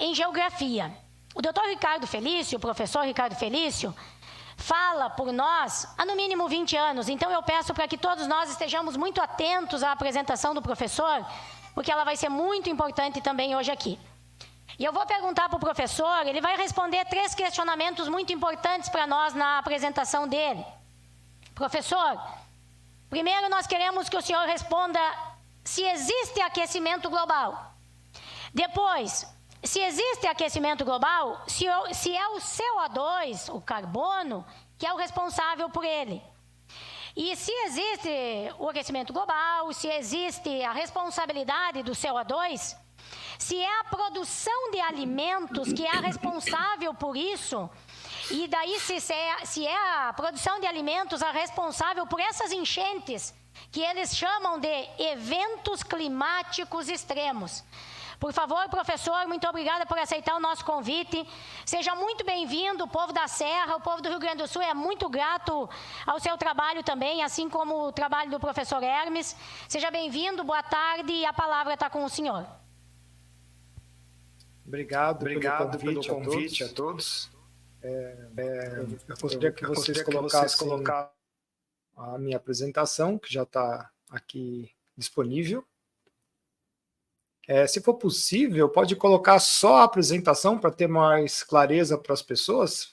em geografia. O doutor Ricardo Felício, o professor Ricardo Felício, fala por nós há no mínimo 20 anos. Então eu peço para que todos nós estejamos muito atentos à apresentação do professor, porque ela vai ser muito importante também hoje aqui. E eu vou perguntar para o professor, ele vai responder 3 questionamentos muito importantes para nós na apresentação dele. Professor, primeiro nós queremos que o senhor responda se existe aquecimento global. Depois, se existe aquecimento global, se é o CO2, o carbono, que é o responsável por ele. E se existe o aquecimento global, se existe a responsabilidade do CO2, se é a produção de alimentos que é a responsável por isso, e daí se é a produção de alimentos a responsável por essas enchentes, que eles chamam de eventos climáticos extremos. Por favor, professor, muito obrigada por aceitar o nosso convite. Seja muito bem-vindo, o povo da Serra, o povo do Rio Grande do Sul é muito grato ao seu trabalho também, assim como o trabalho do professor Hermes. Seja bem-vindo, boa tarde, e a palavra está com o senhor. Obrigado pelo convite a todos. Eu gostaria que vocês colocassem a minha apresentação, que já está aqui disponível. Se for possível, pode colocar só a apresentação para ter mais clareza para as pessoas.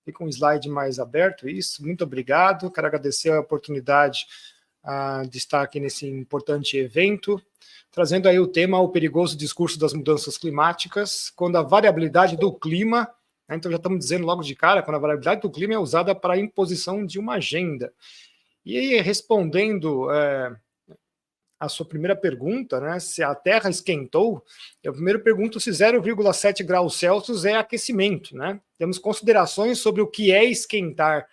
Fica um slide mais aberto, isso. Muito obrigado. Quero agradecer a oportunidade de estar aqui nesse importante evento, trazendo aí o tema O Perigoso Discurso das Mudanças Climáticas, quando a variabilidade do clima, então já estamos dizendo logo de cara, quando a variabilidade do clima é usada para a imposição de uma agenda. E aí, respondendo a sua primeira pergunta, né, se a Terra esquentou, eu primeiro pergunto se 0,7 graus Celsius é aquecimento, né? Temos considerações sobre o que é esquentar.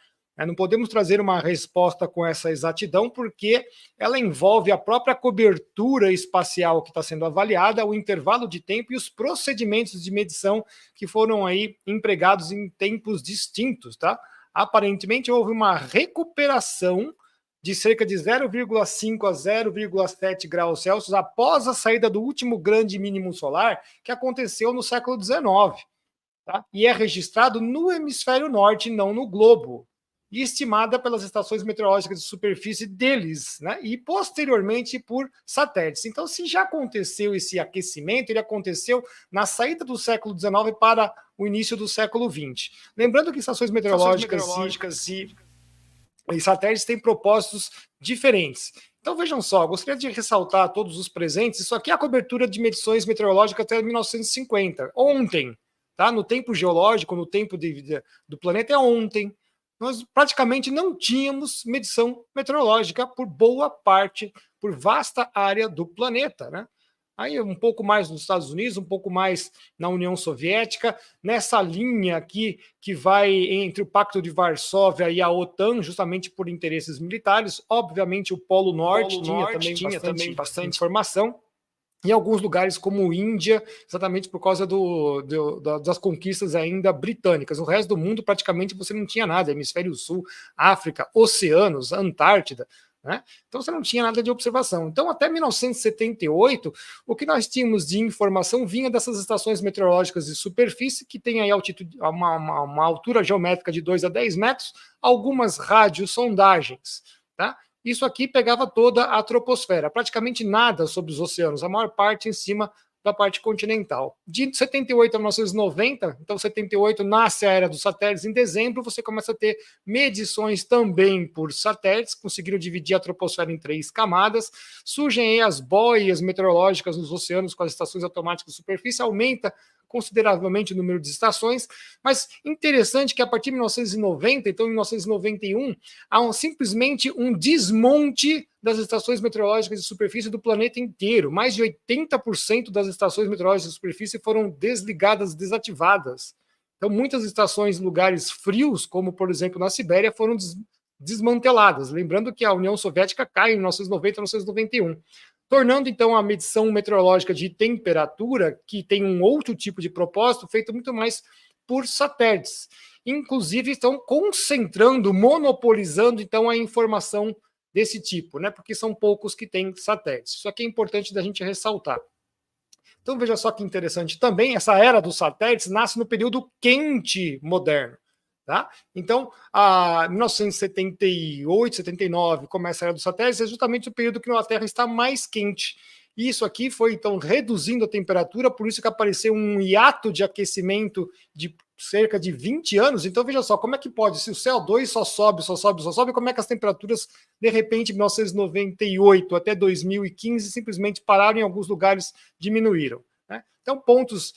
Não podemos trazer uma resposta com essa exatidão, porque ela envolve a própria cobertura espacial que está sendo avaliada, o intervalo de tempo e os procedimentos de medição que foram aí empregados em tempos distintos, tá? Aparentemente houve uma recuperação de cerca de 0,5 a 0,7 graus Celsius após a saída do último grande mínimo solar, que aconteceu no século XIX, tá? E é registrado no hemisfério norte, não no globo, e estimada pelas estações meteorológicas de superfície deles, né? E posteriormente por satélites. Então, se já aconteceu esse aquecimento, ele aconteceu na saída do século XIX para o início do século XX. Lembrando que estações meteorológicas e satélites têm propósitos diferentes. Então, vejam só, gostaria de ressaltar a todos os presentes, isso aqui é a cobertura de medições meteorológicas até 1950, ontem, tá? No tempo geológico, no tempo do planeta é ontem. Nós praticamente não tínhamos medição meteorológica por boa parte, por vasta área do planeta, né? Aí um pouco mais nos Estados Unidos, um pouco mais na União Soviética, nessa linha aqui que vai entre o Pacto de Varsóvia e a OTAN, justamente por interesses militares. Obviamente o Polo Norte tinha também bastante informação. Em alguns lugares como Índia, exatamente por causa das conquistas ainda britânicas. O resto do mundo praticamente você não tinha nada, Hemisfério Sul, África, oceanos, Antártida, né? Então você não tinha nada de observação. Então até 1978, o que nós tínhamos de informação vinha dessas estações meteorológicas de superfície, que tem aí altitude, uma altura geométrica de 2 a 10 metros, algumas radiosondagens, tá? Isso aqui pegava toda a troposfera, praticamente nada sobre os oceanos, a maior parte em cima da parte continental. De 78 a 1990, então 78 nasce a era dos satélites, em dezembro você começa a ter medições também por satélites, conseguiram dividir a troposfera em 3 camadas, surgem aí as boias meteorológicas nos oceanos com as estações automáticas de superfície, aumenta consideravelmente o número de estações, mas interessante que a partir de 1990, então em 1991, há simplesmente um desmonte das estações meteorológicas de superfície do planeta inteiro. Mais de 80% das estações meteorológicas de superfície foram desligadas, desativadas. Então muitas estações em lugares frios, como por exemplo na Sibéria, foram desmanteladas. Lembrando que a União Soviética cai em 1990 e 1991. Tornando, então, a medição meteorológica de temperatura, que tem um outro tipo de propósito, feito muito mais por satélites. Inclusive, estão concentrando, monopolizando, então, a informação desse tipo, né? Porque são poucos que têm satélites. Isso aqui é importante da gente ressaltar. Então veja só que interessante também, essa era dos satélites nasce no período quente moderno. Tá? Então, a 1978, 79, começa a era dos satélites, é justamente o período que a Terra está mais quente. E isso aqui foi, então, reduzindo a temperatura, por isso que apareceu um hiato de aquecimento de cerca de 20 anos. Então, veja só, como é que pode? Se o CO2 só sobe, como é que as temperaturas, de repente, de 1998 até 2015, simplesmente pararam em alguns lugares, diminuíram? Né? Então, pontos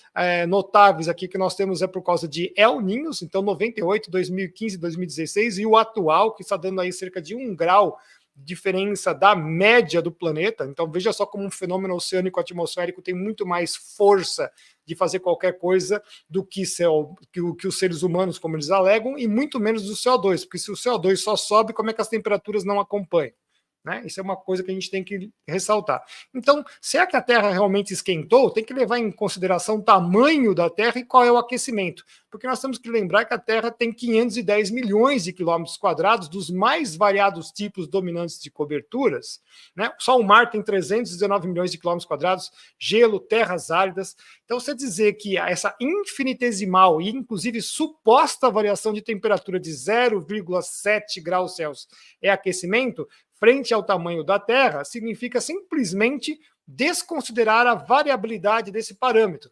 notáveis aqui que nós temos é por causa de El Niños, então 98, 2015, 2016, e o atual, que está dando aí cerca de 1 grau de diferença da média do planeta. Então, veja só como um fenômeno oceânico atmosférico tem muito mais força de fazer qualquer coisa do que os seres humanos, como eles alegam, e muito menos do CO2, porque se o CO2 só sobe, como é que as temperaturas não acompanham? Né? Isso é uma coisa que a gente tem que ressaltar. Então, se é que a Terra realmente esquentou, tem que levar em consideração o tamanho da Terra e qual é o aquecimento. Porque nós temos que lembrar que a Terra tem 510 milhões de quilômetros quadrados dos mais variados tipos dominantes de coberturas. Né? Só o mar tem 319 milhões de quilômetros quadrados, gelo, terras áridas. Então, você dizer que essa infinitesimal e, inclusive, suposta variação de temperatura de 0,7 graus Celsius é aquecimento, frente ao tamanho da Terra, significa simplesmente desconsiderar a variabilidade desse parâmetro.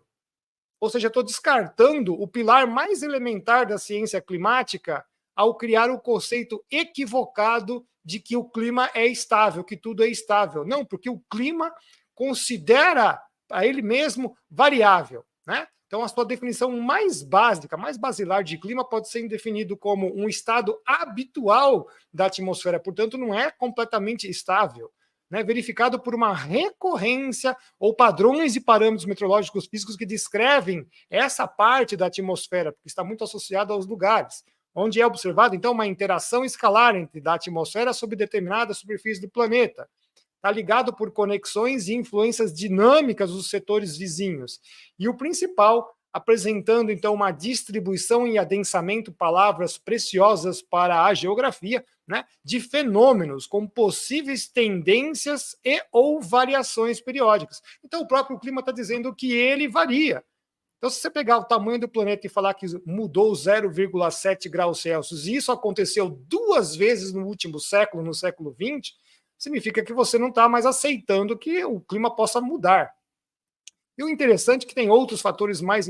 Ou seja, estou descartando o pilar mais elementar da ciência climática ao criar o conceito equivocado de que o clima é estável, que tudo é estável. Não, porque o clima considera a ele mesmo variável, né? Então, a sua definição mais básica, mais basilar de clima pode ser definido como um estado habitual da atmosfera, portanto, não é completamente estável, né? Verificado por uma recorrência ou padrões e parâmetros meteorológicos físicos que descrevem essa parte da atmosfera, porque está muito associado aos lugares, onde é observado, então, uma interação escalar da atmosfera sobre determinada superfície do planeta. Está ligado por conexões e influências dinâmicas dos setores vizinhos. E o principal, apresentando, então, uma distribuição e adensamento, palavras preciosas para a geografia, né, de fenômenos com possíveis tendências e ou variações periódicas. Então, o próprio clima está dizendo que ele varia. Então, se você pegar o tamanho do planeta e falar que mudou 0,7 graus Celsius, e isso aconteceu 2 vezes no último século, no século XX, significa que você não está mais aceitando que o clima possa mudar. E o interessante é que tem outros fatores mais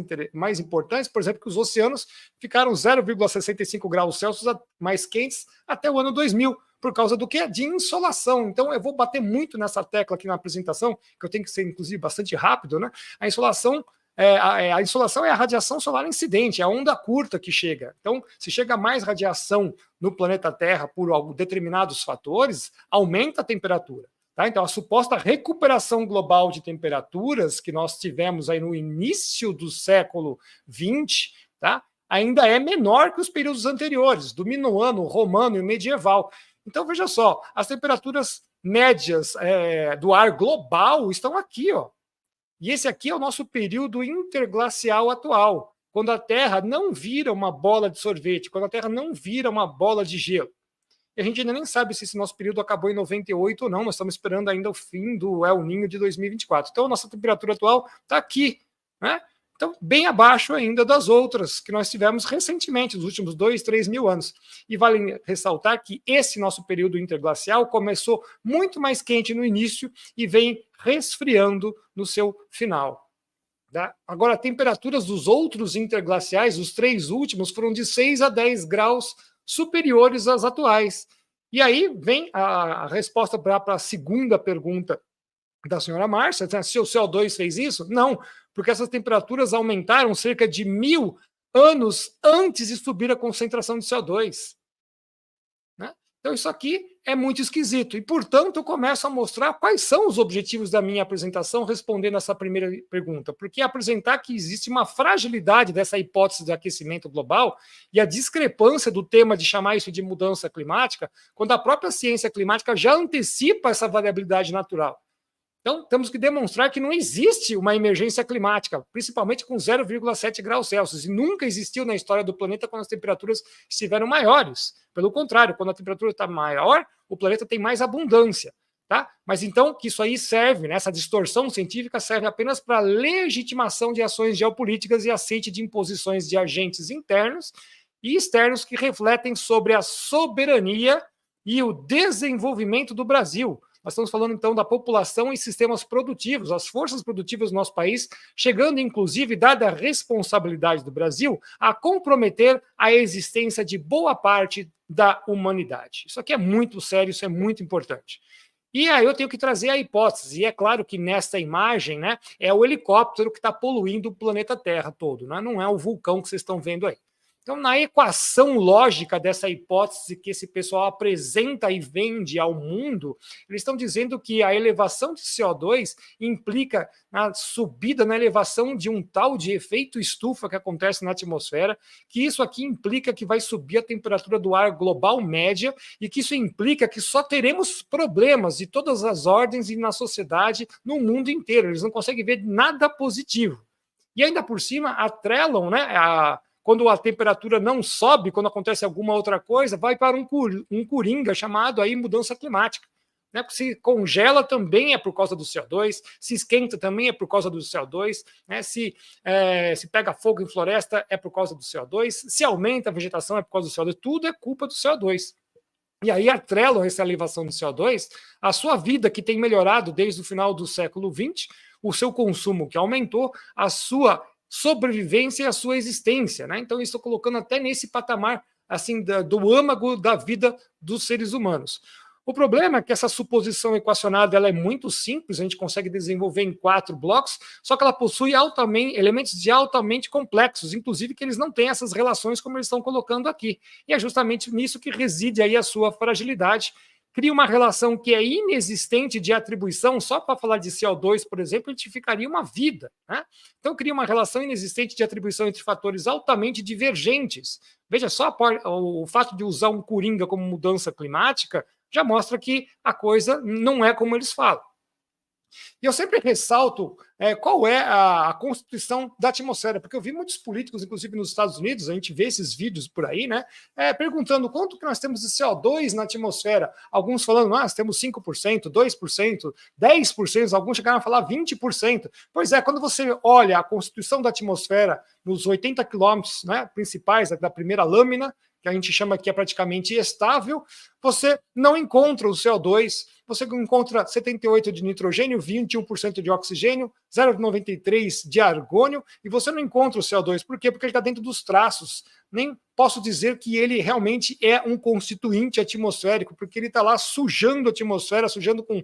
importantes, por exemplo, que os oceanos ficaram 0,65 graus Celsius mais quentes até o ano 2000, por causa do quê? De insolação. Então, eu vou bater muito nessa tecla aqui na apresentação, que eu tenho que ser, inclusive, bastante rápido, né? A insolação é a radiação solar incidente, é a onda curta que chega. Então, se chega mais radiação no planeta Terra por determinados fatores, aumenta a temperatura. Tá? Então, a suposta recuperação global de temperaturas que nós tivemos aí no início do século XX, tá? Ainda é menor que os períodos anteriores, do minoano, romano e medieval. Então, veja só, as temperaturas médias do ar global estão aqui, ó. E esse aqui é o nosso período interglacial atual, quando a Terra não vira uma bola de sorvete, quando a Terra não vira uma bola de gelo. E a gente ainda nem sabe se esse nosso período acabou em 98 ou não, nós estamos esperando ainda o fim do El Niño de 2024. Então, a nossa temperatura atual está aqui, né? Então, bem abaixo ainda das outras que nós tivemos recentemente, nos últimos 2, 3 mil anos. E vale ressaltar que esse nosso período interglacial começou muito mais quente no início e vem resfriando no seu final. Tá? Agora, temperaturas dos outros interglaciais, os 3 últimos, foram de 6 a 10 graus superiores às atuais. E aí vem a resposta para a segunda pergunta da senhora Márcia, se o CO2 fez isso? Não, porque essas temperaturas aumentaram cerca de 1000 anos antes de subir a concentração de CO2. Né? Então isso aqui é muito esquisito. E, portanto, eu começo a mostrar quais são os objetivos da minha apresentação respondendo essa primeira pergunta. Porque apresentar que existe uma fragilidade dessa hipótese de aquecimento global e a discrepância do tema de chamar isso de mudança climática, quando a própria ciência climática já antecipa essa variabilidade natural. Então, temos que demonstrar que não existe uma emergência climática, principalmente com 0,7 graus Celsius. E nunca existiu na história do planeta quando as temperaturas estiveram maiores. Pelo contrário, quando a temperatura está maior, o planeta tem mais abundância. Tá? Mas então que isso aí serve, né, essa distorção científica serve apenas para legitimação de ações geopolíticas e aceite de imposições de agentes internos e externos que refletem sobre a soberania e o desenvolvimento do Brasil. Nós estamos falando, então, da população e sistemas produtivos, as forças produtivas do nosso país, chegando, inclusive, dada a responsabilidade do Brasil, a comprometer a existência de boa parte da humanidade. Isso aqui é muito sério, isso é muito importante. E aí eu tenho que trazer a hipótese, e é claro que nesta imagem, né, é o helicóptero que está poluindo o planeta Terra todo, né? Não é o vulcão que vocês estão vendo aí. Então, na equação lógica dessa hipótese que esse pessoal apresenta e vende ao mundo, eles estão dizendo que a elevação de CO2 implica na subida, na elevação de um tal de efeito estufa que acontece na atmosfera, que isso aqui implica que vai subir a temperatura do ar global média e que isso implica que só teremos problemas de todas as ordens e na sociedade, no mundo inteiro. Eles não conseguem ver nada positivo. E ainda por cima, atrelam, né, quando a temperatura não sobe, quando acontece alguma outra coisa, vai para um coringa chamado aí mudança climática. Né? Porque se congela também é por causa do CO2, se esquenta também é por causa do CO2, né? Se pega fogo em floresta é por causa do CO2, se aumenta a vegetação é por causa do CO2, tudo é culpa do CO2. E aí atrelam essa elevação do CO2 à sua vida, que tem melhorado desde o final do século XX, o seu consumo que aumentou, a sua sobrevivência e a sua existência, né? Então, estou colocando até nesse patamar assim do âmago da vida dos seres humanos. O problema é que essa suposição equacionada ela é muito simples, a gente consegue desenvolver em 4 blocos, só que ela possui elementos de altamente complexos, inclusive que eles não têm essas relações como eles estão colocando aqui. E é justamente nisso que reside aí a sua fragilidade. Cria uma relação que é inexistente de atribuição, só para falar de CO2, por exemplo, a gente ficaria uma vida. Né? Então, cria uma relação inexistente de atribuição entre fatores altamente divergentes. Veja só, o fato de usar um coringa como mudança climática já mostra que a coisa não é como eles falam. E eu sempre ressalto qual é a constituição da atmosfera, porque eu vi muitos políticos, inclusive nos Estados Unidos, a gente vê esses vídeos por aí, né, perguntando quanto que nós temos de CO2 na atmosfera. Alguns falando, nós temos 5%, 2%, 10%, alguns chegaram a falar 20%. Pois é, quando você olha a constituição da atmosfera nos 80 quilômetros, né, principais da primeira lâmina, que a gente chama que é praticamente estável, você não encontra o CO2, você encontra 78% de nitrogênio, 21% de oxigênio, 0,93% de argônio, e você não encontra o CO2. Por quê? Porque ele está dentro dos traços. Nem posso dizer que ele realmente é um constituinte atmosférico, porque ele está lá sujando a atmosfera, sujando com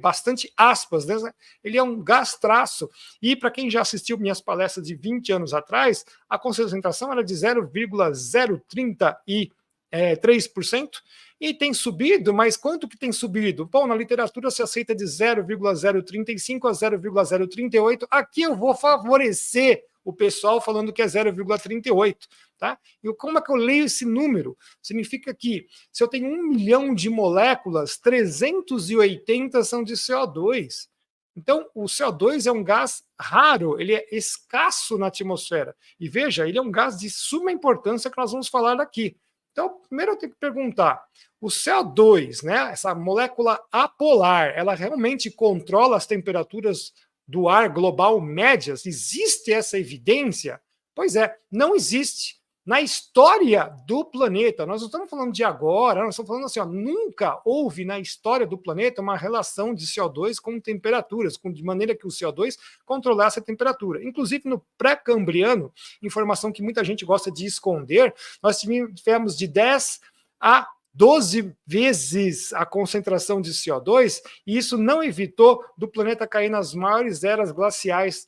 bastante aspas, né? Ele é um gás traço. E para quem já assistiu minhas palestras de 20 anos atrás, a concentração era de 0,033%, e tem subido, mas quanto que tem subido? Bom, na literatura se aceita de 0,035 a 0,038. Aqui eu vou favorecer o pessoal falando que é 0,38. Tá? E como é que eu leio esse número? Significa que se eu tenho 1 milhão de moléculas, 380 são de CO2. Então, o CO2 é um gás raro, ele é escasso na atmosfera. E veja, ele é um gás de suma importância que nós vamos falar aqui. Então, primeiro eu tenho que perguntar, o CO2, né, essa molécula apolar, ela realmente controla as temperaturas do ar global médias? Existe essa evidência? Pois é, não existe. Na história do planeta, nós não estamos falando de agora, nós estamos falando assim, nunca houve na história do planeta uma relação de CO2 com temperaturas, de maneira que o CO2 controlasse a temperatura. Inclusive no pré-cambriano, informação que muita gente gosta de esconder, nós tivemos de 10 a 12 vezes a concentração de CO2, e isso não evitou do planeta cair nas maiores eras glaciais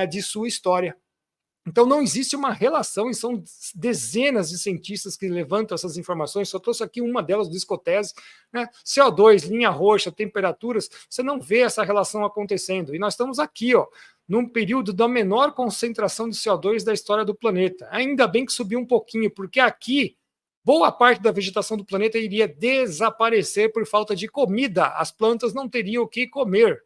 de sua história. Então não existe uma relação, e são dezenas de cientistas que levantam essas informações, só trouxe aqui uma delas do Scotese, né? CO2, linha roxa, temperaturas, você não vê essa relação acontecendo. E nós estamos aqui, num período da menor concentração de CO2 da história do planeta. Ainda bem que subiu um pouquinho, porque aqui boa parte da vegetação do planeta iria desaparecer por falta de comida, as plantas não teriam o que comer.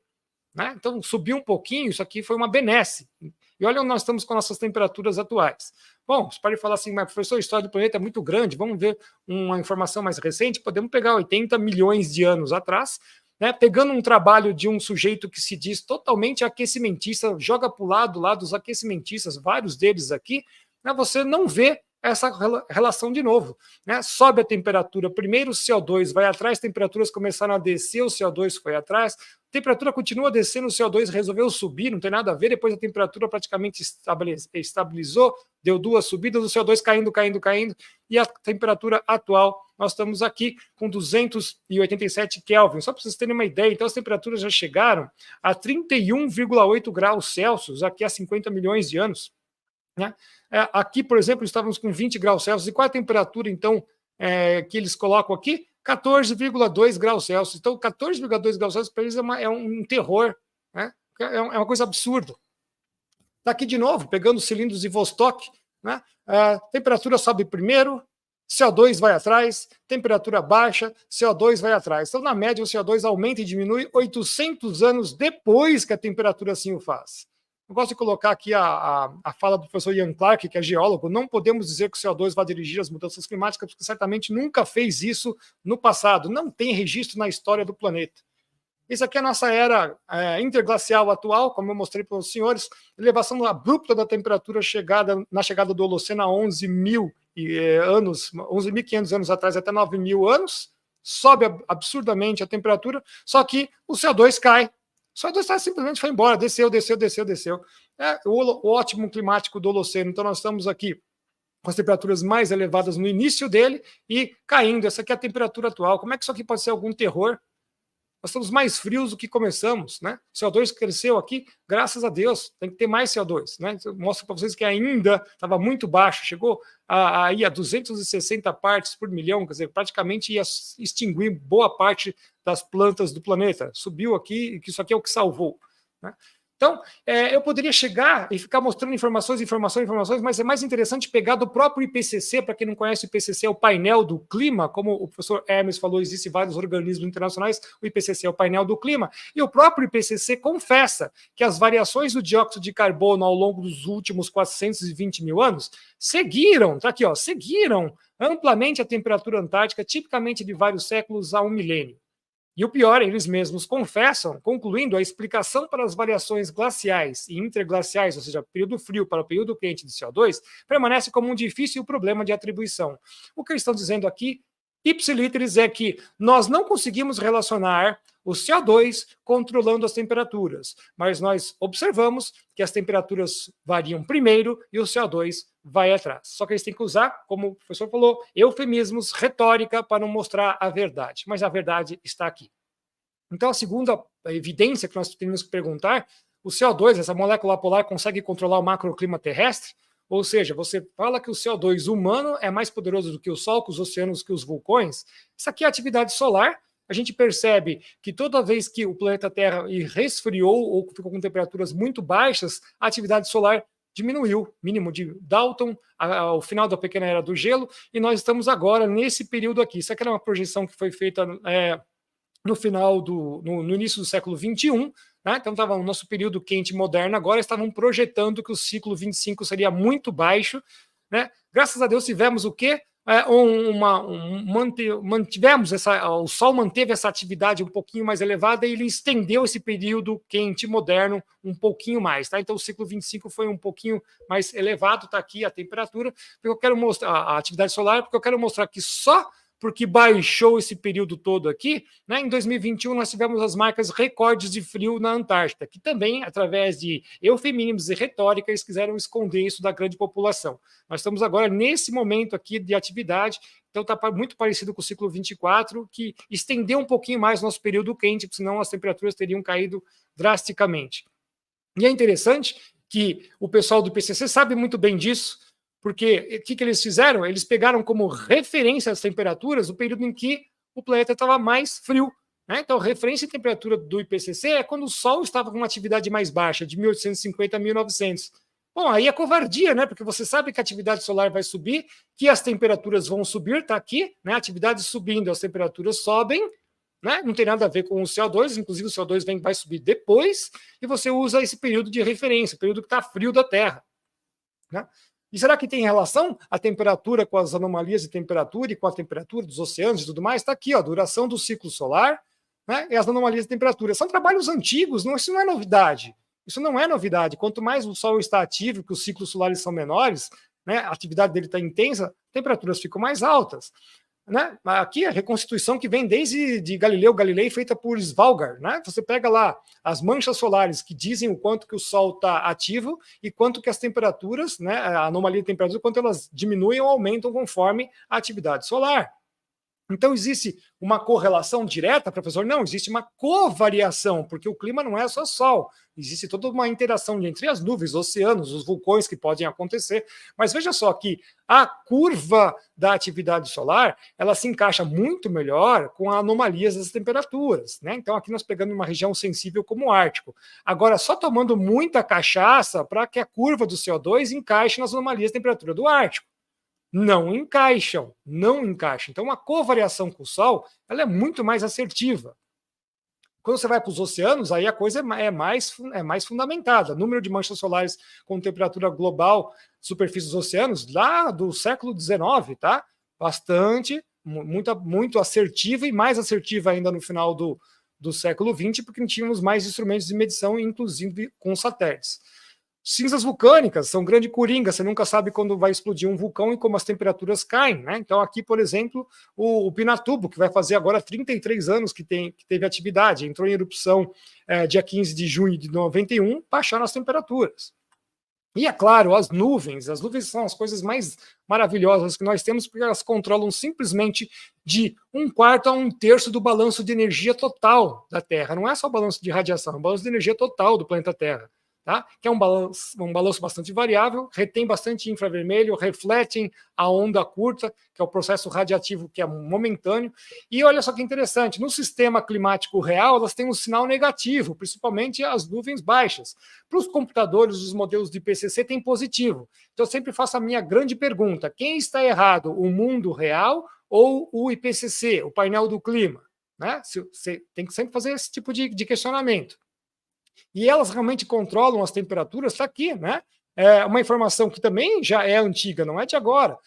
Né? Então subiu um pouquinho, isso aqui foi uma benesse. E olha onde nós estamos com nossas temperaturas atuais. Bom, você pode falar assim, mas professor, a história do planeta é muito grande, vamos ver uma informação mais recente, podemos pegar 80 milhões de anos atrás, né, pegando um trabalho de um sujeito que se diz totalmente aquecimentista, joga para o lado lá dos aquecimentistas, vários deles aqui, né, você não vê essa relação de novo, né? Sobe a temperatura, primeiro o CO2 vai atrás, temperaturas começaram a descer, o CO2 foi atrás, a temperatura continua descendo, o CO2 resolveu subir, não tem nada a ver, depois a temperatura praticamente estabilizou, deu 2 subidas, o CO2 caindo, e a temperatura atual, nós estamos aqui com 287 Kelvin, só para vocês terem uma ideia, então as temperaturas já chegaram a 31,8 graus Celsius, aqui há 50 milhões de anos, né? Aqui, por exemplo, estávamos com 20 graus Celsius. E qual é a temperatura, então, que eles colocam aqui? 14,2 graus Celsius. Então, 14,2 graus Celsius para eles é um terror, né? É uma coisa absurda. Está aqui de novo, pegando os cilindros de Vostok, né? A temperatura sobe primeiro, CO2 vai atrás, temperatura baixa, CO2 vai atrás. Então, na média, o CO2 aumenta e diminui 800 anos depois que a temperatura assim o faz. Eu gosto de colocar aqui a fala do professor Ian Clark, que é geólogo. Não podemos dizer que o CO2 vai dirigir as mudanças climáticas, porque certamente nunca fez isso no passado. Não tem registro na história do planeta. Isso aqui é a nossa era interglacial atual, como eu mostrei para os senhores, elevação abrupta da temperatura na chegada do Holoceno a 11.000 anos, 11.500 anos atrás até 9.000 anos, sobe absurdamente a temperatura, só que o CO2 cai. O CO2 simplesmente foi embora, desceu. O ótimo climático do Holoceno. Então nós estamos aqui com as temperaturas mais elevadas no início dele e caindo. Essa aqui é a temperatura atual. Como é que isso aqui pode ser algum terror? Nós estamos mais frios do que começamos, né? O CO2 cresceu aqui, graças a Deus, tem que ter mais CO2, né? Eu mostro para vocês que ainda estava muito baixo, chegou a 260 partes por milhão, quer dizer, praticamente ia extinguir boa parte das plantas do planeta. Subiu aqui, que isso aqui é o que salvou, né? Então, eu poderia chegar e ficar mostrando informações, mas é mais interessante pegar do próprio IPCC. Para quem não conhece, o IPCC é o painel do clima, como o professor Hermes falou, existem vários organismos internacionais, o IPCC é o painel do clima, e o próprio IPCC confessa que as variações do dióxido de carbono ao longo dos últimos 420 mil anos seguiram amplamente a temperatura antártica, tipicamente de vários séculos a um milênio. E o pior, eles mesmos confessam, concluindo, a explicação para as variações glaciais e interglaciais, ou seja, período frio para o período quente de CO2, permanece como um difícil problema de atribuição. O que eles estão dizendo aqui, ipsiliteris, é que nós não conseguimos relacionar o CO2 controlando as temperaturas, mas nós observamos que as temperaturas variam primeiro e o CO2 vai atrás. Só que eles têm que usar, como o professor falou, eufemismos, retórica, para não mostrar a verdade. Mas a verdade está aqui. Então, a segunda evidência que nós temos que perguntar, o CO2, essa molécula polar, consegue controlar o macroclima terrestre? Ou seja, você fala que o CO2 humano é mais poderoso do que o Sol, que os oceanos, que os vulcões. Isso aqui é atividade solar. A gente percebe que toda vez que o planeta Terra resfriou ou ficou com temperaturas muito baixas, a atividade solar diminuiu, mínimo de Dalton, ao final da pequena era do gelo, e nós estamos agora nesse período aqui. Isso aqui era uma projeção que foi feita no início do século XXI, né? Então estava o nosso período quente moderno, agora estavam projetando que o ciclo 25 seria muito baixo, né? Graças a Deus tivemos o quê? O Sol manteve essa atividade um pouquinho mais elevada e ele estendeu esse período quente moderno um pouquinho mais, tá? Então o ciclo 25 foi um pouquinho mais elevado, tá aqui a temperatura, porque eu quero mostrar a atividade solar, porque eu quero mostrar que só porque baixou esse período todo aqui, né? Em 2021 nós tivemos as marcas recordes de frio na Antártida, que também, através de eufemismos e retórica, eles quiseram esconder isso da grande população. Nós estamos agora nesse momento aqui de atividade, então está muito parecido com o ciclo 24, que estendeu um pouquinho mais o nosso período quente, porque senão as temperaturas teriam caído drasticamente. E é interessante que o pessoal do IPCC sabe muito bem disso, porque o que eles fizeram? Eles pegaram como referência as temperaturas o período em que o planeta estava mais frio, né? Então, a referência de temperatura do IPCC é quando o Sol estava com uma atividade mais baixa, de 1850 a 1900. Bom, aí é covardia, né? Porque você sabe que a atividade solar vai subir, que as temperaturas vão subir, está aqui, né? A atividade subindo, as temperaturas sobem, né? Não tem nada a ver com o CO2, inclusive o CO2 vai subir depois, e você usa esse período de referência, o período que está frio da Terra, né? E será que tem relação a temperatura com as anomalias de temperatura e com a temperatura dos oceanos e tudo mais? Está aqui, ó, a duração do ciclo solar, né, e as anomalias de temperatura. São trabalhos antigos, isso não é novidade. Isso não é novidade. Quanto mais o Sol está ativo, que os ciclos solares são menores, né, a atividade dele está intensa, temperaturas ficam mais altas. Né? Aqui a reconstituição que vem desde de Galileu Galilei, feita por Svalbard. Né? Você pega lá as manchas solares que dizem o quanto que o Sol está ativo e quanto que as temperaturas, né, a anomalia de temperatura, quanto elas diminuem ou aumentam conforme a atividade solar. Então, existe uma correlação direta, professor? Não, existe uma covariação, porque o clima não é só Sol. Existe toda uma interação entre as nuvens, os oceanos, os vulcões que podem acontecer. Mas veja só que a curva da atividade solar, ela se encaixa muito melhor com anomalias das temperaturas. Né? Então, aqui nós pegamos uma região sensível como o Ártico. Agora, só tomando muita cachaça para que a curva do CO2 encaixe nas anomalias de temperatura do Ártico. Não encaixam. Então, a covariação com o Sol ela é muito mais assertiva. Quando você vai para os oceanos, aí a coisa é mais fundamentada. Número de manchas solares com temperatura global, superfície dos oceanos, lá do século XIX, tá? Bastante, muito assertiva e mais assertiva ainda no final do século XX, porque tínhamos mais instrumentos de medição, inclusive com satélites. Cinzas vulcânicas são grande coringa, você nunca sabe quando vai explodir um vulcão e como as temperaturas caem. Né? Então, aqui, por exemplo, o Pinatubo, que vai fazer agora 33 anos que teve atividade, entrou em erupção dia 15 de junho de 91, baixaram as temperaturas. E, é claro, as nuvens são as coisas mais maravilhosas que nós temos, porque elas controlam simplesmente de 1/4 a 1/3 do balanço de energia total da Terra. Não é só balanço de radiação, é um balanço de energia total do planeta Terra. Tá? Que é um balanço bastante variável, retém bastante infravermelho, refletem a onda curta, que é o processo radiativo que é momentâneo. E olha só que interessante, no sistema climático real, elas têm um sinal negativo, principalmente as nuvens baixas. Para os computadores, os modelos de IPCC têm positivo. Então, eu sempre faço a minha grande pergunta, quem está errado, o mundo real ou o IPCC, o painel do clima? Né? Você tem que sempre fazer esse tipo de questionamento. E elas realmente controlam as temperaturas, está aqui, né? É uma informação que também já é antiga, não é de agora.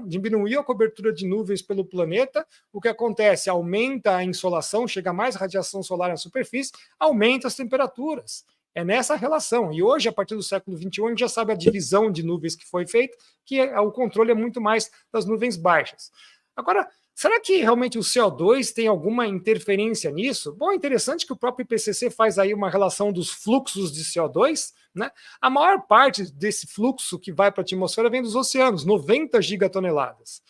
Diminuiu a cobertura de nuvens pelo planeta, o que acontece? Aumenta a insolação, chega mais radiação solar na superfície, aumenta as temperaturas. É nessa relação. E hoje, a partir do século XXI, a gente já sabe a divisão de nuvens que foi feita, que o controle é muito mais das nuvens baixas. Agora, será que realmente o CO2 tem alguma interferência nisso? Bom, é interessante que o próprio IPCC faz aí uma relação dos fluxos de CO2, né? A maior parte desse fluxo que vai para a atmosfera vem dos oceanos, 90 gigatoneladas.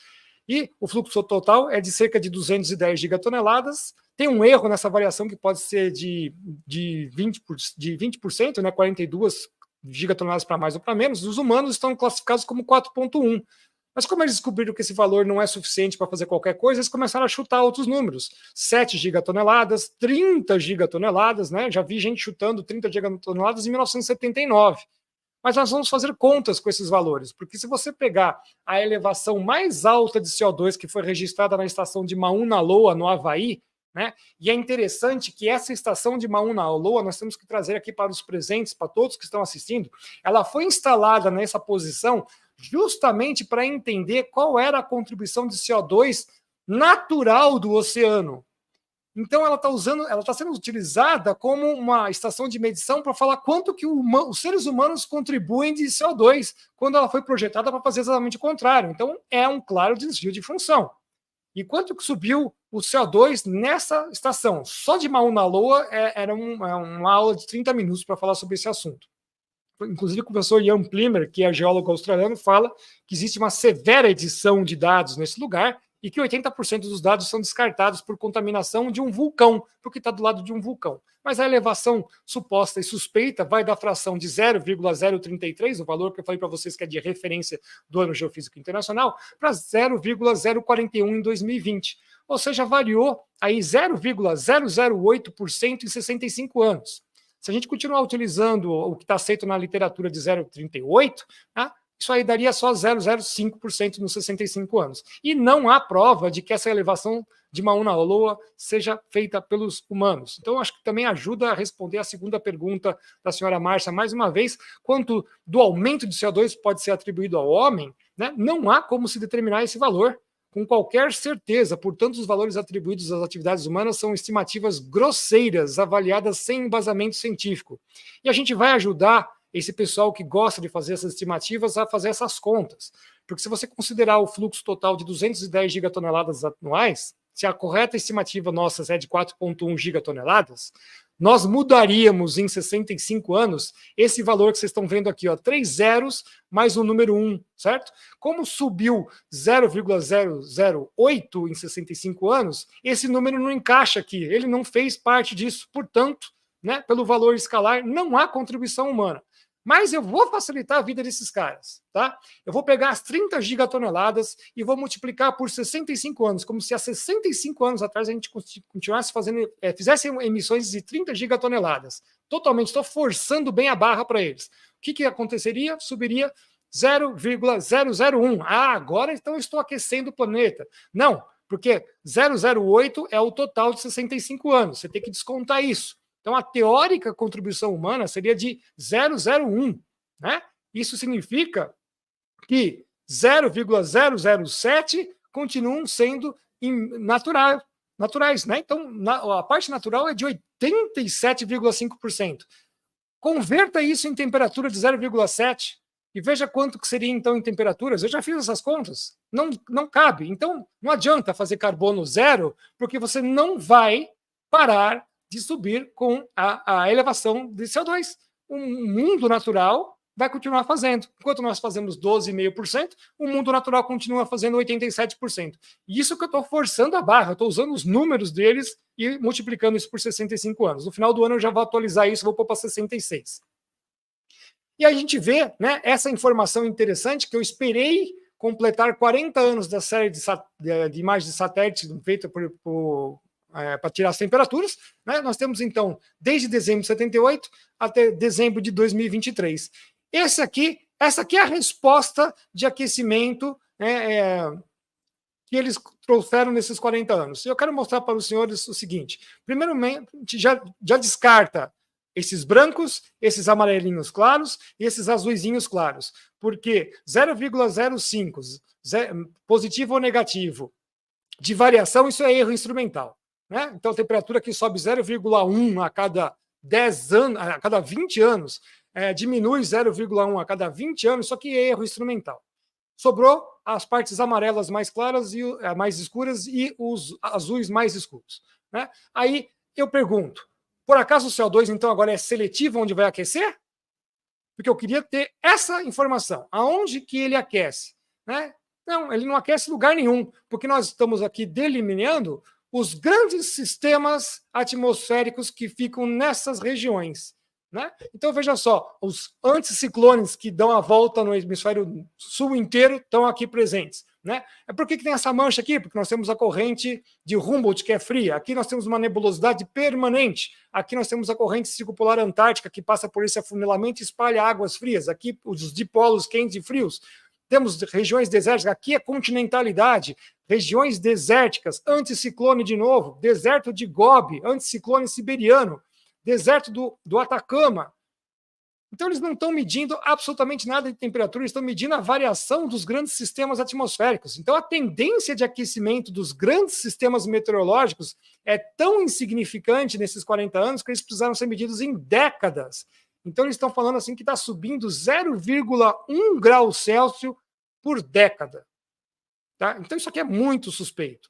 E o fluxo total é de cerca de 210 gigatoneladas. Tem um erro nessa variação que pode ser de 20%, né? 42 gigatoneladas para mais ou para menos. Os humanos estão classificados como 4,1. Mas como eles descobriram que esse valor não é suficiente para fazer qualquer coisa, eles começaram a chutar outros números. 7 gigatoneladas, 30 gigatoneladas, né? Já vi gente chutando 30 gigatoneladas em 1979. Mas nós vamos fazer contas com esses valores, porque se você pegar a elevação mais alta de CO2 que foi registrada na estação de Mauna Loa, no Havaí, né? E é interessante que essa estação de Mauna Loa, nós temos que trazer aqui para os presentes, para todos que estão assistindo, ela foi instalada nessa posição justamente para entender qual era a contribuição de CO2 natural do oceano. Então ela está sendo utilizada como uma estação de medição para falar quanto que os seres humanos contribuem de CO2, quando ela foi projetada para fazer exatamente o contrário. Então é um claro desvio de função. E quanto que subiu o CO2 nessa estação? Só de Mauna Loa era uma aula de 30 minutos para falar sobre esse assunto. Inclusive o professor Ian Plimer, que é geólogo australiano, fala que existe uma severa edição de dados nesse lugar e que 80% dos dados são descartados por contaminação de um vulcão, porque está do lado de um vulcão. Mas a elevação suposta e suspeita vai da fração de 0,033, o valor que eu falei para vocês que é de referência do Ano Geofísico Internacional, para 0,041 em 2020. Ou seja, variou aí 0,008% em 65 anos. Se a gente continuar utilizando o que está aceito na literatura de 0,38, né, isso aí daria só 0,05% nos 65 anos. E não há prova de que essa elevação de Mauna Loa seja feita pelos humanos. Então, acho que também ajuda a responder a segunda pergunta da senhora Márcia, mais uma vez, quanto do aumento de CO2 pode ser atribuído ao homem, né, não há como se determinar esse valor. com qualquer certeza. Portanto, os valores atribuídos às atividades humanas são estimativas grosseiras, avaliadas sem embasamento científico. E a gente vai ajudar esse pessoal que gosta de fazer essas estimativas a fazer essas contas. Porque se você considerar o fluxo total de 210 gigatoneladas anuais, se a correta estimativa nossa é de 4,1 gigatoneladas, nós mudaríamos em 65 anos esse valor que vocês estão vendo aqui, ó, 3 zeros mais o número 1, certo? Como subiu 0,008 em 65 anos, esse número não encaixa aqui, ele não fez parte disso, portanto, né, pelo valor escalar, não há contribuição humana. Mas eu vou facilitar a vida desses caras, tá? Eu vou pegar as 30 gigatoneladas e vou multiplicar por 65 anos, como se há 65 anos atrás a gente continuasse fizesse emissões de 30 gigatoneladas. Totalmente, estou forçando bem a barra para eles. O que aconteceria? Subiria 0,001. Ah, agora então eu estou aquecendo o planeta. Não, porque 0,08 é o total de 65 anos. Você tem que descontar isso. Então, a teórica contribuição humana seria de 0,01, né? Isso significa que 0,007 continuam sendo naturais, né? Então, a parte natural é de 87,5%. Converta isso em temperatura de 0,7 e veja quanto que seria, então, em temperaturas. Eu já fiz essas contas. Não cabe. Então, não adianta fazer carbono zero, porque você não vai parar de subir com a elevação de CO2. O mundo natural vai continuar fazendo. Enquanto nós fazemos 12,5%, o mundo natural continua fazendo 87%. E isso que eu estou forçando a barra, eu estou usando os números deles e multiplicando isso por 65 anos. No final do ano eu já vou atualizar isso, vou pôr para 66. E a gente vê, né, essa informação interessante que eu esperei completar 40 anos da série de imagens de satélite feita para tirar as temperaturas, né? Nós temos, então, desde dezembro de 78 até dezembro de 2023. Essa aqui é a resposta de aquecimento, né, que eles trouxeram nesses 40 anos. Eu quero mostrar para os senhores o seguinte. Primeiramente, já descarta esses brancos, esses amarelinhos claros e esses azuisinhos claros. Porque 0,05, positivo ou negativo, de variação, isso é erro instrumental. Né? Então, a temperatura que sobe 0,1 a cada 10 anos, a cada 20 anos, diminui 0,1 a cada 20 anos, só que é erro instrumental. Sobrou as partes amarelas mais claras e mais escuras e os azuis mais escuros. Né? Aí eu pergunto, por acaso o CO2 então agora é seletivo onde vai aquecer? Porque eu queria ter essa informação. Aonde que ele aquece? Né? Não, ele não aquece em lugar nenhum, porque nós estamos aqui delimitando os grandes sistemas atmosféricos que ficam nessas regiões. Né? Então, veja só, os anticiclones que dão a volta no hemisfério sul inteiro estão aqui presentes. Né? Por que tem essa mancha aqui? Porque nós temos a corrente de Humboldt, que é fria. Aqui nós temos uma nebulosidade permanente. Aqui nós temos a corrente circumpolar antártica, que passa por esse afunilamento e espalha águas frias. Aqui os dipolos quentes e frios. Temos regiões desérticas, aqui é continentalidade, regiões desérticas, anticiclone de novo, deserto de Gobi, anticiclone siberiano, deserto do Atacama. Então, eles não estão medindo absolutamente nada de temperatura, eles estão medindo a variação dos grandes sistemas atmosféricos. Então, a tendência de aquecimento dos grandes sistemas meteorológicos é tão insignificante nesses 40 anos que eles precisaram ser medidos em décadas. Então, eles estão falando assim que está subindo 0,1 grau Celsius por década. Tá? Então, isso aqui é muito suspeito.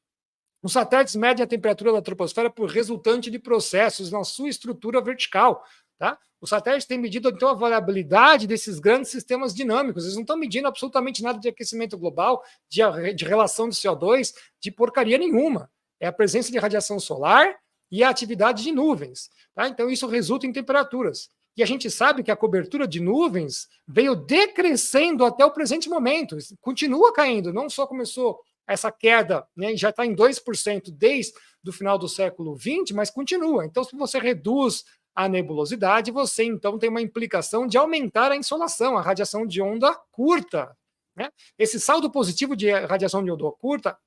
Os satélites medem a temperatura da troposfera por resultante de processos na sua estrutura vertical. Tá? Os satélites têm medido, então, a variabilidade desses grandes sistemas dinâmicos. Eles não estão medindo absolutamente nada de aquecimento global, de relação de CO2, de porcaria nenhuma. É a presença de radiação solar e a atividade de nuvens. Tá? Então, isso resulta em temperaturas. E a gente sabe que a cobertura de nuvens veio decrescendo até o presente momento. Continua caindo, não só começou essa queda, né, já está em 2% desde o final do século XX, mas continua. Então, se você reduz a nebulosidade, você então tem uma implicação de aumentar a insolação, a radiação de onda curta. Né? Esse saldo positivo de radiação de onda curta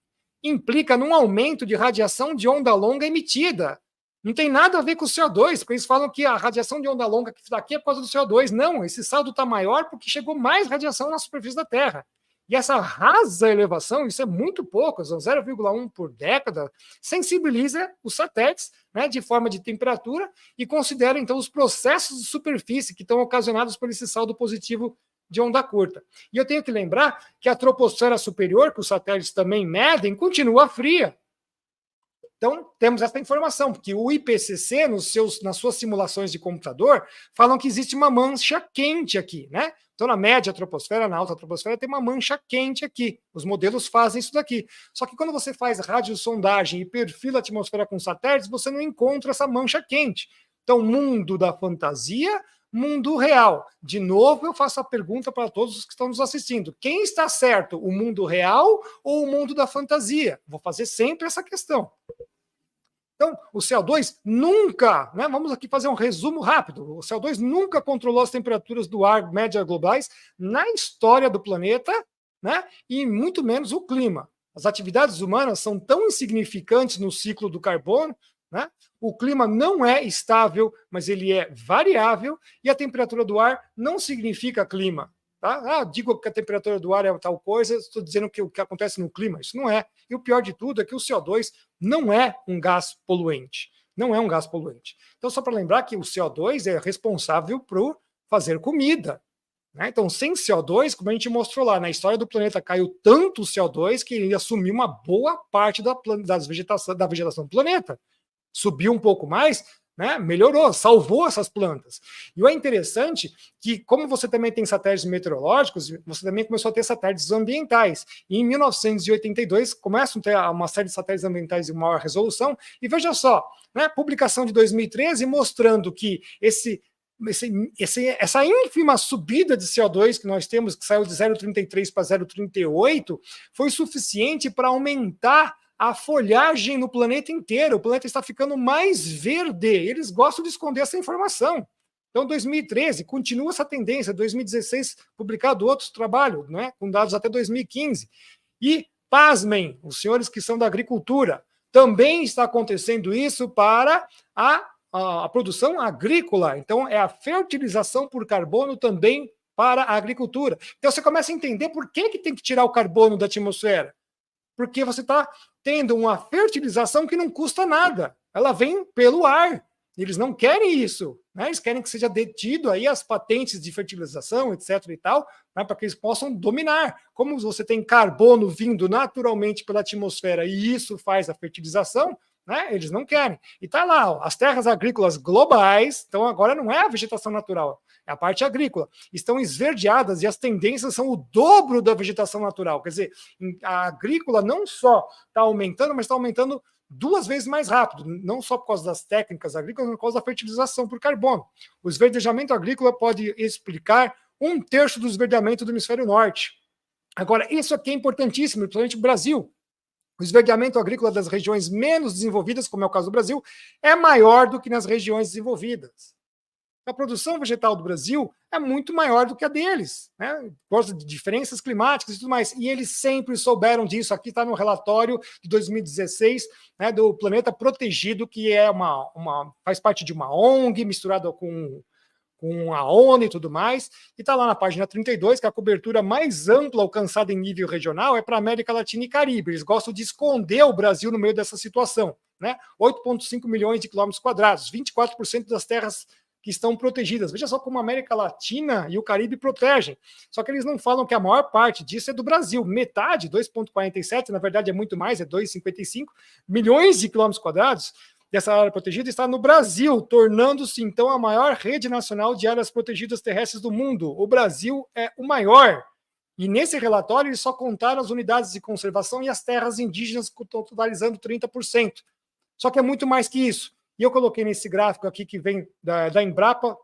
implica num aumento de radiação de onda longa emitida. Não tem nada a ver com o CO2, porque eles falam que a radiação de onda longa que está aqui é por causa do CO2. Não, esse saldo está maior porque chegou mais radiação na superfície da Terra. E essa rasa elevação, isso é muito pouco, são 0,1 por década, sensibiliza os satélites, né, de forma de temperatura e considera, então, os processos de superfície que estão ocasionados por esse saldo positivo de onda curta. E eu tenho que lembrar que a troposfera superior, que os satélites também medem, continua fria. Então, temos essa informação, porque o IPCC, nas suas simulações de computador, falam que existe uma mancha quente aqui, né? Então, na média troposfera, na alta troposfera, tem uma mancha quente aqui. Os modelos fazem isso daqui. Só que quando você faz radiosondagem e perfila a atmosfera com satélites, você não encontra essa mancha quente. Então, mundo da fantasia, mundo real. De novo, eu faço a pergunta para todos os que estão nos assistindo. Quem está certo, o mundo real ou o mundo da fantasia? Vou fazer sempre essa questão. Então, o CO2 nunca, né, vamos aqui fazer um resumo rápido, o CO2 nunca controlou as temperaturas do ar médias globais na história do planeta, né, e muito menos o clima. As atividades humanas são tão insignificantes no ciclo do carbono, né, o clima não é estável, mas ele é variável, e a temperatura do ar não significa clima. Tá? Digo que a temperatura do ar é tal coisa, estou dizendo que o que acontece no clima, isso não é. E o pior de tudo é que o CO2 não é um gás poluente. Não é um gás poluente. Então, só para lembrar que o CO2 é responsável por fazer comida. Né? Então, sem CO2, como a gente mostrou lá, na história do planeta caiu tanto o CO2 que ele assumiu uma boa parte da vegetação do planeta. Subiu um pouco mais, né, melhorou, salvou essas plantas. E o interessante que, como você também tem satélites meteorológicos, você também começou a ter satélites ambientais. E em 1982, começam a ter uma série de satélites ambientais de maior resolução. E veja só, né, publicação de 2013 mostrando que essa ínfima subida de CO2 que nós temos, que saiu de 0,33 para 0,38, foi suficiente para aumentar a folhagem no planeta inteiro. O planeta está ficando mais verde. Eles gostam de esconder essa informação. Então, 2013, continua essa tendência. 2016, publicado outros trabalhos, né, com dados até 2015. E, pasmem, os senhores que são da agricultura, também está acontecendo isso para a produção agrícola. Então, é a fertilização por carbono também para a agricultura. Então, você começa a entender por que tem que tirar o carbono da atmosfera. Porque você está tendo uma fertilização que não custa nada. Ela vem pelo ar. Eles não querem isso. Né? Eles querem que seja detido aí as patentes de fertilização, etc. e tal, né? Para que eles possam dominar. Como você tem carbono vindo naturalmente pela atmosfera e isso faz a fertilização, né? Eles não querem. E está lá, ó, as terras agrícolas globais, então agora não é a vegetação natural, é a parte agrícola, estão esverdeadas e as tendências são o dobro da vegetação natural. Quer dizer, a agrícola não só está aumentando, mas está aumentando 2 vezes mais rápido, não só por causa das técnicas agrícolas, mas por causa da fertilização por carbono. O esverdejamento agrícola pode explicar 1/3 do esverdeamento do hemisfério norte. Agora, isso aqui é importantíssimo, principalmente no Brasil. O esverdeamento agrícola das regiões menos desenvolvidas, como é o caso do Brasil, é maior do que nas regiões desenvolvidas. A produção vegetal do Brasil é muito maior do que a deles, né? Por causa de diferenças climáticas e tudo mais. E eles sempre souberam disso. Aqui está no relatório de 2016, né, do Planeta Protegido, que é faz parte de uma ONG misturada com a ONU e tudo mais, e está lá na página 32, que a cobertura mais ampla alcançada em nível regional é para a América Latina e Caribe. Eles gostam de esconder o Brasil no meio dessa situação. Né? 8,5 milhões de quilômetros quadrados, 24% das terras que estão protegidas. Veja só como a América Latina e o Caribe protegem. Só que eles não falam que a maior parte disso é do Brasil. Metade, 2,47, na verdade é muito mais, é 2,55 milhões de quilômetros quadrados dessa área protegida está no Brasil, tornando-se então a maior rede nacional de áreas protegidas terrestres do mundo. O Brasil é o maior. E nesse relatório eles só contaram as unidades de conservação e as terras indígenas, totalizando 30%. Só que é muito mais que isso. E eu coloquei nesse gráfico aqui que vem da Embrapa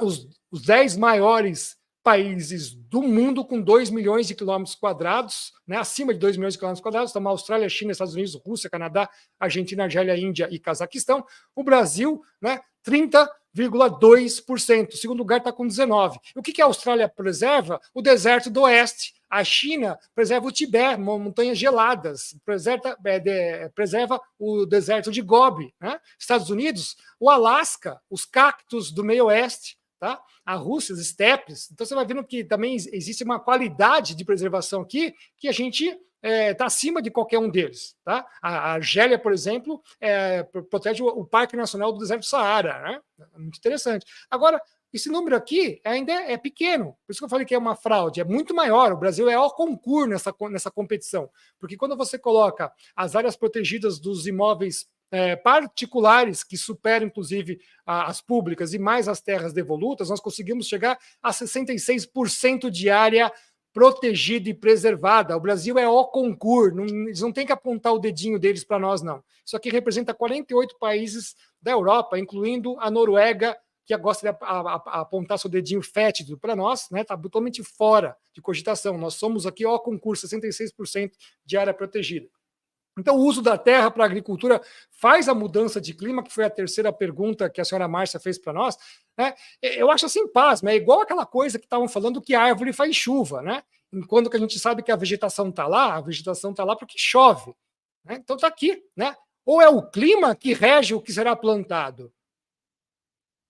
os 10 maiores países do mundo com 2 milhões de quilômetros quadrados, né, acima de 2 milhões de quilômetros quadrados, estão Austrália, China, Estados Unidos, Rússia, Canadá, Argentina, Argélia, Índia e Cazaquistão. O Brasil, né, 30,2%. O segundo lugar está com 19%. O que a Austrália preserva? O deserto do oeste. A China preserva o Tibete, montanhas geladas, preserva o deserto de Gobi. Né? Estados Unidos, o Alasca, os cactos do meio oeste. tá? A Rússia, as estepes. Então você vai vendo que também existe uma qualidade de preservação aqui que a gente está acima de qualquer um deles. Tá? A Argélia, por exemplo, protege o Parque Nacional do Deserto do Saara. Né? Muito interessante. Agora, esse número aqui ainda é pequeno, por isso que eu falei que é uma fraude, é muito maior. O Brasil é ao concurso nessa competição, porque quando você coloca as áreas protegidas dos imóveis particulares, que superam, inclusive, as públicas e mais as terras devolutas, nós conseguimos chegar a 66% de área protegida e preservada. O Brasil é ao concurso, eles não têm que apontar o dedinho deles para nós, não. Isso aqui representa 48 países da Europa, incluindo a Noruega, que gosta de apontar seu dedinho fétido para nós, né? Está totalmente fora de cogitação. Nós somos aqui, ao concurso, 66% de área protegida. Então, o uso da terra para a agricultura faz a mudança de clima, que foi a terceira pergunta que a senhora Márcia fez para nós. Né? Eu acho assim, pasma, é igual aquela coisa que estavam falando que a árvore faz chuva, né? Enquanto que a gente sabe que a vegetação está lá porque chove. Né? Então, está aqui. Né? Ou é o clima que rege o que será plantado?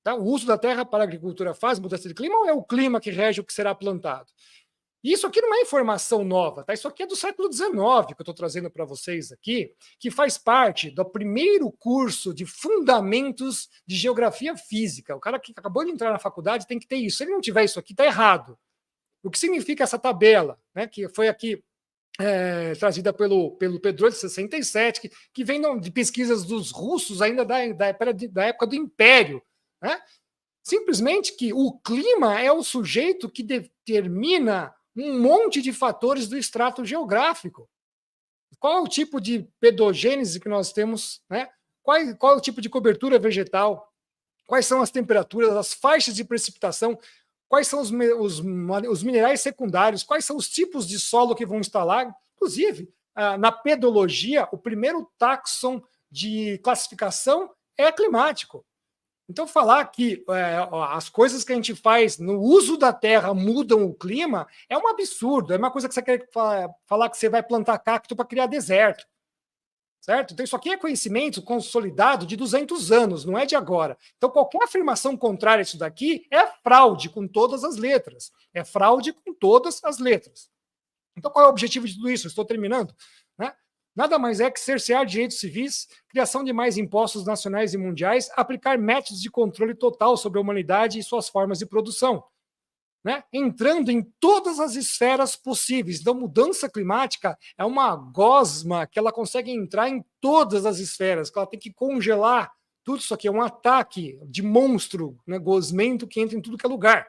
Tá? O uso da terra para a agricultura faz mudança de clima ou é o clima que rege o que será plantado? Isso aqui não é informação nova, tá? Isso aqui é do século XIX que eu estou trazendo para vocês aqui, que faz parte do primeiro curso de fundamentos de geografia física. O cara que acabou de entrar na faculdade tem que ter isso. Se ele não tiver isso aqui, está errado. O que significa essa tabela, né? Que foi aqui trazida pelo Pedro de 67, que vem de pesquisas dos russos ainda da época do Império. Né? Simplesmente que o clima é o sujeito que determina um monte de fatores do extrato geográfico. Qual é o tipo de pedogênese que nós temos? Né? Qual é o tipo de cobertura vegetal? Quais são as temperaturas, as faixas de precipitação? Quais são os minerais secundários? Quais são os tipos de solo que vão instalar? Inclusive, na pedologia, o primeiro táxon de classificação é climático. Então, falar que as coisas que a gente faz no uso da terra mudam o clima é um absurdo. É uma coisa que você quer falar que você vai plantar cacto para criar deserto. Certo? Então, isso aqui é conhecimento consolidado de 200 anos, não é de agora. Então, qualquer afirmação contrária a isso daqui é fraude com todas as letras. É fraude com todas as letras. Então, qual é o objetivo de tudo isso? Eu estou terminando. Né? Nada mais é que cercear direitos civis, criação de mais impostos nacionais e mundiais, aplicar métodos de controle total sobre a humanidade e suas formas de produção, né? Entrando em todas as esferas possíveis. Então, mudança climática é uma gosma que ela consegue entrar em todas as esferas, que ela tem que congelar tudo isso aqui. É um ataque de monstro, né, gosmento que entra em tudo que é lugar.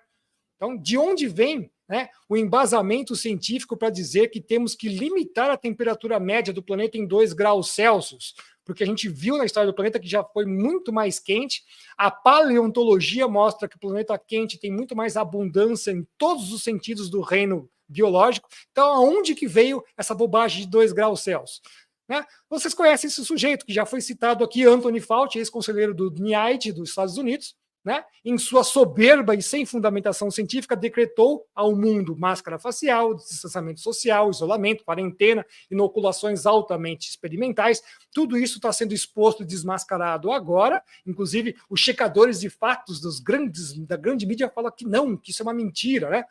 Então, de onde vem, né, o embasamento científico para dizer que temos que limitar a temperatura média do planeta em 2 graus Celsius? Porque a gente viu na história do planeta que já foi muito mais quente. A paleontologia mostra que o planeta quente tem muito mais abundância em todos os sentidos do reino biológico. Então, aonde que veio essa bobagem de 2 graus Celsius? Né? Vocês conhecem esse sujeito que já foi citado aqui, Anthony Fauci, ex-conselheiro do NIAID dos Estados Unidos. Né? Em sua soberba e sem fundamentação científica, decretou ao mundo máscara facial, distanciamento social, isolamento, quarentena, inoculações altamente experimentais. Tudo isso está sendo exposto e desmascarado agora. Inclusive, os checadores de fatos da grande mídia falam que não, que isso é uma mentira. Né?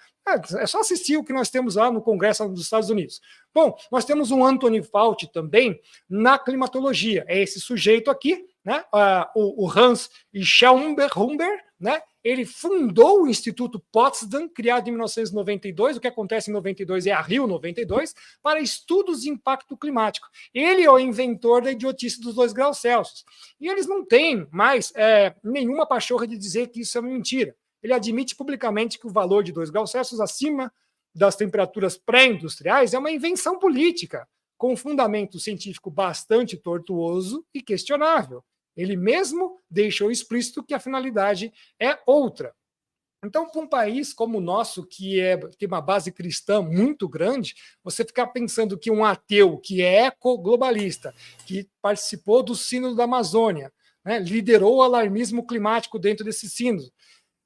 É só assistir o que nós temos lá no Congresso dos Estados Unidos. Bom, nós temos um Anthony Fauci também na climatologia. É esse sujeito aqui, né? O Hans Schaumbach, né? Ele fundou o Instituto Potsdam, criado em 1992. O que acontece em 92 é a Rio 92, para estudos de impacto climático. Ele é o inventor da idiotice dos 2 graus Celsius. E eles não têm mais nenhuma pachorra de dizer que isso é mentira. Ele admite publicamente que o valor de 2 graus Celsius acima das temperaturas pré-industriais é uma invenção política, com fundamento científico bastante tortuoso e questionável. Ele mesmo deixou explícito que a finalidade é outra. Então, para um país como o nosso, que tem uma base cristã muito grande, você ficar pensando que um ateu que é ecoglobalista, que participou do Sínodo da Amazônia, né, liderou o alarmismo climático dentro desse sínodo,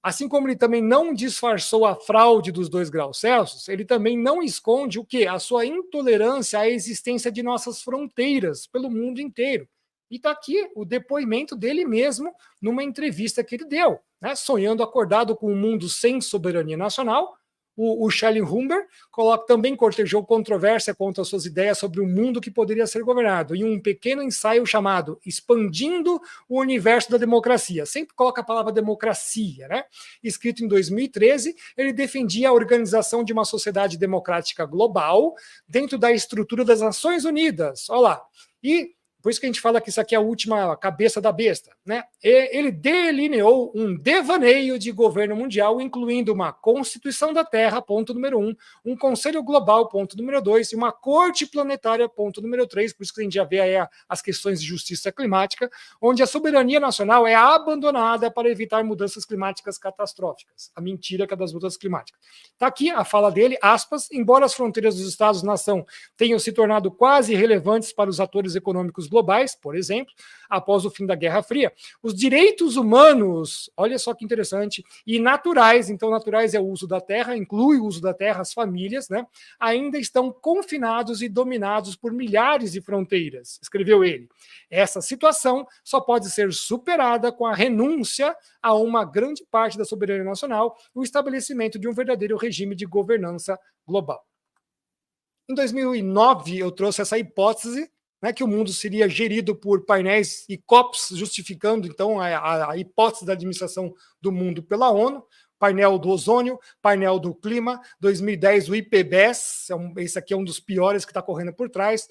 assim como ele também não disfarçou a fraude dos 2 graus Celsius, ele também não esconde o quê? A sua intolerância à existência de nossas fronteiras pelo mundo inteiro. E está aqui o depoimento dele mesmo numa entrevista que ele deu. né, sonhando acordado com um mundo sem soberania nacional. O Schellenhuber também cortejou controvérsia contra suas ideias sobre o mundo que poderia ser governado, em um pequeno ensaio chamado Expandindo o Universo da Democracia. Sempre coloca a palavra democracia, né? Escrito em 2013, ele defendia a organização de uma sociedade democrática global dentro da estrutura das Nações Unidas. Olha lá. E por isso que a gente fala que isso aqui é a última cabeça da besta, né? Ele delineou um devaneio de governo mundial, incluindo uma Constituição da Terra, ponto número 1, um Conselho Global, ponto número 2, e uma Corte Planetária, ponto número 3, por isso que a gente já vê aí as questões de justiça climática, onde a soberania nacional é abandonada para evitar mudanças climáticas catastróficas. A mentira que é das mudanças climáticas. Está aqui a fala dele, aspas, embora as fronteiras dos Estados-nação tenham se tornado quase irrelevantes para os atores econômicos globais, por exemplo, após o fim da Guerra Fria, os direitos humanos, olha só que interessante, e naturais, então naturais é o uso da terra, inclui o uso da terra, as famílias, né, ainda estão confinados e dominados por milhares de fronteiras, escreveu ele. Essa situação só pode ser superada com a renúncia a uma grande parte da soberania nacional e o estabelecimento de um verdadeiro regime de governança global. Em 2009, eu trouxe essa hipótese, né, que o mundo seria gerido por painéis e COPs, justificando, então, a hipótese da administração do mundo pela ONU, painel do ozônio, painel do clima, 2010 o IPBES, esse aqui é um dos piores que está correndo por trás,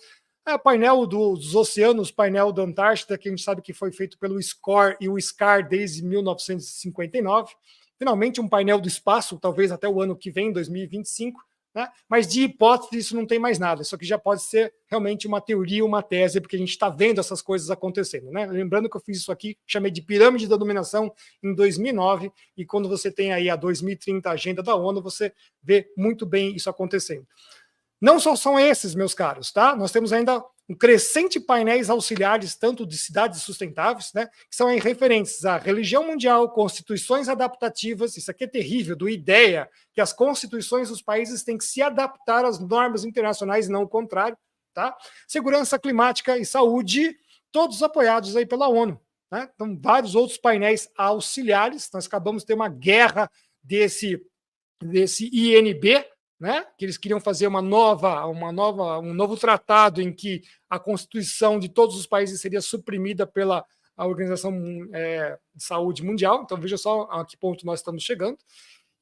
painel dos oceanos, painel da Antártida, que a gente sabe que foi feito pelo SCOR e o SCAR desde 1959, finalmente um painel do espaço, talvez até o ano que vem, 2025, né? Mas de hipótese isso não tem mais nada, isso aqui já pode ser realmente uma teoria, uma tese, porque a gente está vendo essas coisas acontecendo, né? Lembrando que eu fiz isso aqui, chamei de pirâmide da dominação em 2009, e quando você tem aí a 2030 agenda da ONU, você vê muito bem isso acontecendo. Não só são esses, meus caros, tá? Nós temos ainda um crescente painéis auxiliares, tanto de cidades sustentáveis, né, que são referentes à religião mundial, constituições adaptativas, isso aqui é terrível, do IDEA, que as constituições dos países têm que se adaptar às normas internacionais e não o contrário, tá? Segurança climática e saúde, todos apoiados aí pela ONU, né? Então, vários outros painéis auxiliares, nós acabamos de ter uma guerra desse INB, né, que eles queriam fazer um novo tratado em que a Constituição de todos os países seria suprimida pela Organização de Saúde Mundial. Então, veja só a que ponto nós estamos chegando.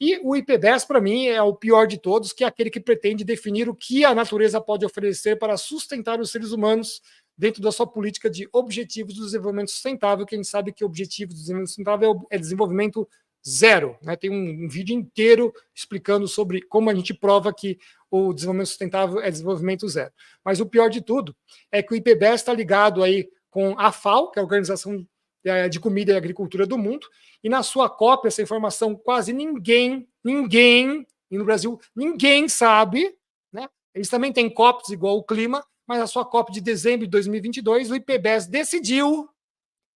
E o IPBES, para mim, é o pior de todos, que é aquele que pretende definir o que a natureza pode oferecer para sustentar os seres humanos dentro da sua política de Objetivos do Desenvolvimento Sustentável, que a gente sabe que o Objetivo do Desenvolvimento Sustentável é desenvolvimento zero, né? Tem um vídeo inteiro explicando sobre como a gente prova que o desenvolvimento sustentável é desenvolvimento zero. Mas o pior de tudo é que o IPBES está ligado aí com a FAO, que é a Organização de Comida e Agricultura do Mundo, e na sua cópia, essa informação quase ninguém, e no Brasil ninguém sabe, né? Eles também têm COPs igual o clima, mas a sua COP de dezembro de 2022, o IPBES decidiu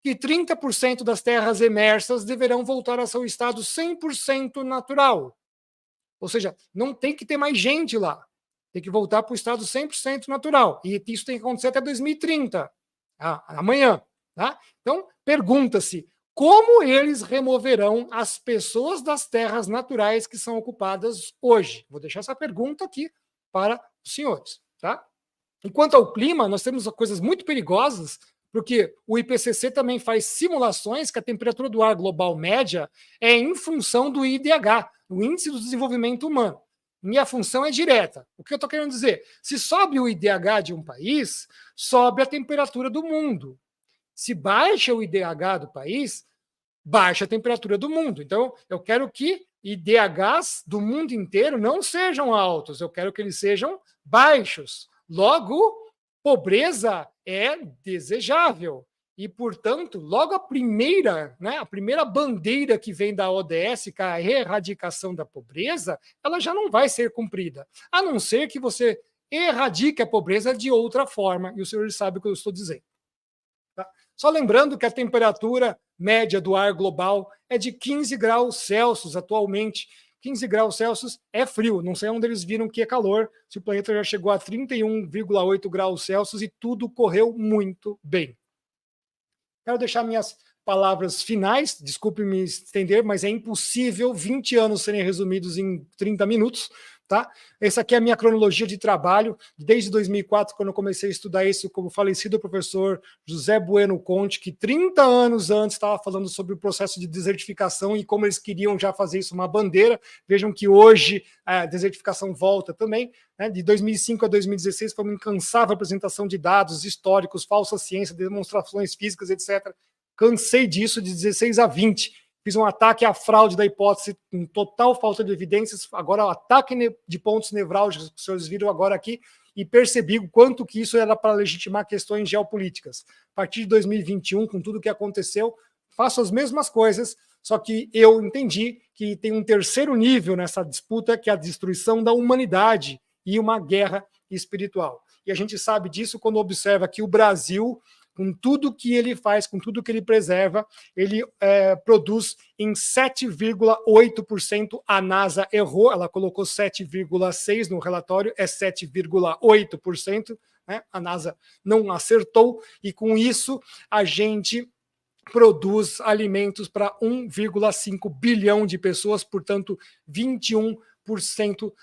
que 30% das terras emersas deverão voltar a seu estado 100% natural. Ou seja, não tem que ter mais gente lá. Tem que voltar para o estado 100% natural. E isso tem que acontecer até 2030, amanhã. Tá? Então, pergunta-se, como eles removerão as pessoas das terras naturais que são ocupadas hoje? Vou deixar essa pergunta aqui para os senhores. Tá? Enquanto ao clima, nós temos coisas muito perigosas, porque o IPCC também faz simulações que a temperatura do ar global média é em função do IDH, o Índice do Desenvolvimento Humano. E a função é direta. O que eu estou querendo dizer? Se sobe o IDH de um país, sobe a temperatura do mundo. Se baixa o IDH do país, baixa a temperatura do mundo. Então, eu quero que IDHs do mundo inteiro não sejam altos, eu quero que eles sejam baixos. Logo, pobreza é desejável. E, portanto, logo a primeira bandeira que vem da ODS, que é a erradicação da pobreza, ela já não vai ser cumprida. A não ser que você erradique a pobreza de outra forma. E o senhor sabe o que eu estou dizendo. Tá? Só lembrando que a temperatura média do ar global é de 15 graus Celsius atualmente. 15 graus Celsius é frio, não sei onde eles viram que é calor, se o planeta já chegou a 31,8 graus Celsius e tudo correu muito bem. Quero deixar minhas palavras finais, desculpe me estender, mas é impossível 20 anos serem resumidos em 30 minutos, tá? Essa aqui é a minha cronologia de trabalho, desde 2004, quando eu comecei a estudar isso, como falecido professor José Bueno Conte, que 30 anos antes estava falando sobre o processo de desertificação e como eles queriam já fazer isso uma bandeira. Vejam que hoje a desertificação volta também, né? De 2005 a 2016 foi uma incansável apresentação de dados históricos, falsa ciência, demonstrações físicas, etc. Cansei disso de 16 a 20. Fiz um ataque à fraude da hipótese com total falta de evidências, agora o ataque de pontos nevrálgicos que os senhores viram agora aqui, e percebi o quanto que isso era para legitimar questões geopolíticas. A partir de 2021, com tudo o que aconteceu, faço as mesmas coisas, só que eu entendi que tem um terceiro nível nessa disputa, que é a destruição da humanidade e uma guerra espiritual. E a gente sabe disso quando observa que o Brasil, com tudo que ele faz, com tudo que ele preserva, ele produz em 7,8%. A NASA errou, ela colocou 7,6% no relatório, é 7,8%, né? A NASA não acertou, e com isso a gente produz alimentos para 1,5 bilhão de pessoas, portanto, 21%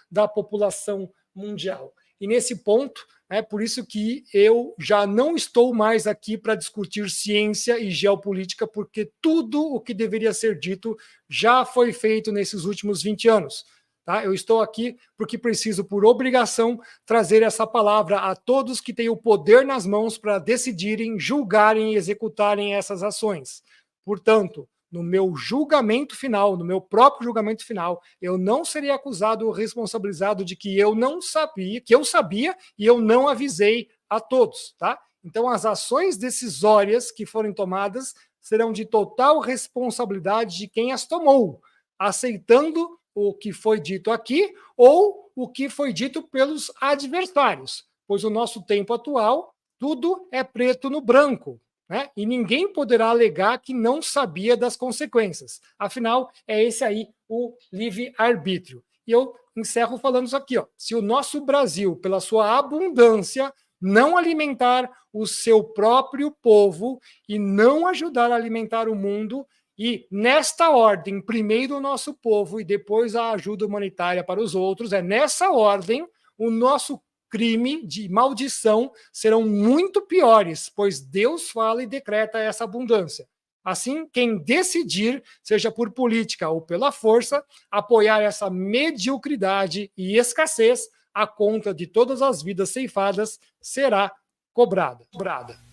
da população mundial. E nesse ponto, é por isso que eu já não estou mais aqui para discutir ciência e geopolítica, porque tudo o que deveria ser dito já foi feito nesses últimos 20 anos. Tá? Eu estou aqui porque preciso, por obrigação, trazer essa palavra a todos que têm o poder nas mãos para decidirem, julgarem e executarem essas ações. Portanto, no meu julgamento final, no meu próprio julgamento final, eu não seria acusado ou responsabilizado de que eu não sabia, que eu sabia e eu não avisei a todos, tá? Então, as ações decisórias que forem tomadas serão de total responsabilidade de quem as tomou, aceitando o que foi dito aqui ou o que foi dito pelos adversários, pois o nosso tempo atual, tudo é preto no branco, né? E ninguém poderá alegar que não sabia das consequências. Afinal, é esse aí o livre-arbítrio. E eu encerro falando isso aqui, ó. Se o nosso Brasil, pela sua abundância, não alimentar o seu próprio povo e não ajudar a alimentar o mundo, e nesta ordem, primeiro o nosso povo e depois a ajuda humanitária para os outros, é nessa ordem o nosso crime de maldição serão muito piores, pois Deus fala e decreta essa abundância. Assim, quem decidir, seja por política ou pela força, apoiar essa mediocridade e escassez à conta de todas as vidas ceifadas será cobrada.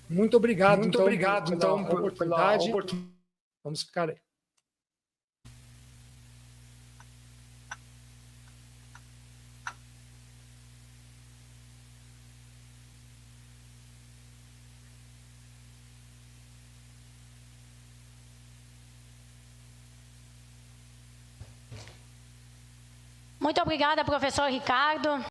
Muito obrigado, pela oportunidade. Vamos ficar aí. Muito obrigada, professor Ricardo.